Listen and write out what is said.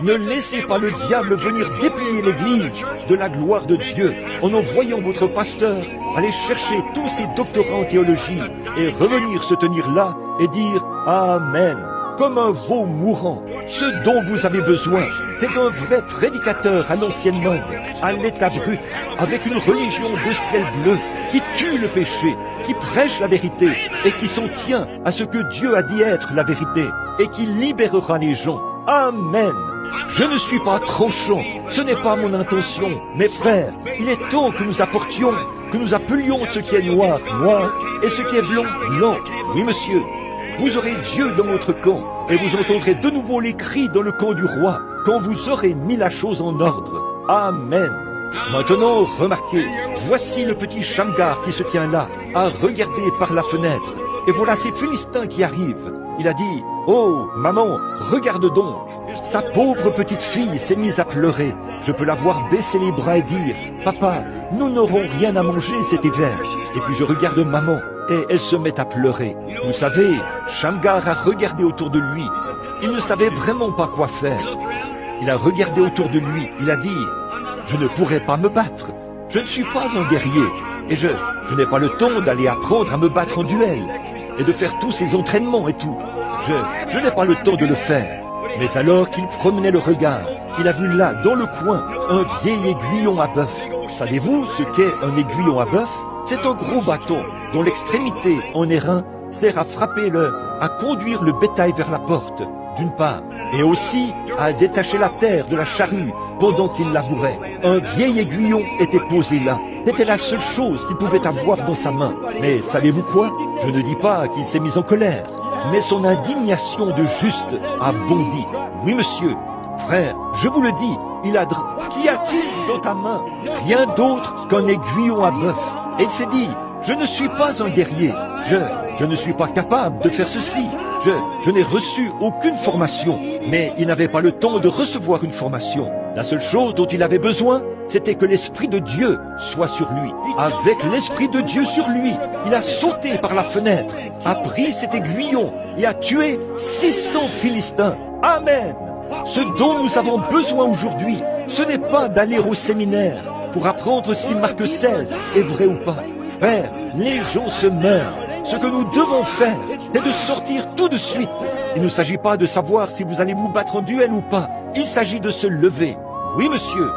Ne laissez pas le diable venir déplier l'Église de la gloire de Dieu en envoyant votre pasteur aller chercher tous ses doctorats en théologie et revenir se tenir là et dire « Amen » comme un veau mourant. Ce dont vous avez besoin, c'est un vrai prédicateur à l'ancienne mode, à l'état brut, avec une religion de ciel bleu, qui tue le péché, qui prêche la vérité, et qui s'en tient à ce que Dieu a dit être la vérité, et qui libérera les gens. Amen. Je ne suis pas tranchant, ce n'est pas mon intention. Mes frères, il est temps que nous apportions, que nous appelions ce qui est noir, noir, et ce qui est blanc, blanc. Oui, monsieur. Vous aurez Dieu dans votre camp, et vous entendrez de nouveau les cris dans le camp du roi, quand vous aurez mis la chose en ordre. Amen. Maintenant, remarquez, voici le petit Shamgar qui se tient là, à regarder par la fenêtre. Et voilà ces Philistins qui arrivent. Il a dit, « Oh, maman, regarde donc !» Sa pauvre petite fille s'est mise à pleurer. Je peux la voir baisser les bras et dire, « Papa, nous n'aurons rien à manger cet hiver. » Et puis je regarde maman, et elle se met à pleurer. Vous savez, Shamgar a regardé autour de lui. Il ne savait vraiment pas quoi faire. Il a regardé autour de lui. Il a dit, « Je ne pourrai pas me battre. Je ne suis pas un guerrier. Et je n'ai pas le temps d'aller apprendre à me battre en duel. Et de faire tous ces entraînements et tout. Je n'ai pas le temps de le faire. » Mais alors qu'il promenait le regard, il a vu là, dans le coin, un vieil aiguillon à bœuf. Savez-vous ce qu'est un aiguillon à bœuf? C'est un gros bâton dont l'extrémité en airain sert à à conduire le bétail vers la porte, d'une part, et aussi à détacher la terre de la charrue pendant qu'il labourait. Un vieil aiguillon était posé là. C'était la seule chose qu'il pouvait avoir dans sa main. Mais savez-vous quoi? Je ne dis pas qu'il s'est mis en colère, mais son indignation de juste a bondi. Oui, monsieur, frère, je vous le dis, qu'y a-t-il dans ta main? Rien d'autre qu'un aiguillon à bœuf. Et il s'est dit, je ne suis pas un guerrier, je ne suis pas capable de faire ceci, je n'ai reçu aucune formation. Mais il n'avait pas le temps de recevoir une formation. La seule chose dont il avait besoin, c'était que l'Esprit de Dieu soit sur lui. Avec l'Esprit de Dieu sur lui, il a sauté par la fenêtre, a pris cet aiguillon et a tué 600 Philistins. Amen. Ce dont nous avons besoin aujourd'hui, ce n'est pas d'aller au séminaire pour apprendre si Marc 16 est vrai ou pas. Frère, les gens se meurent. Ce que nous devons faire est de sortir tout de suite. Il ne s'agit pas de savoir si vous allez vous battre en duel ou pas. Il s'agit de se lever. Oui, monsieur.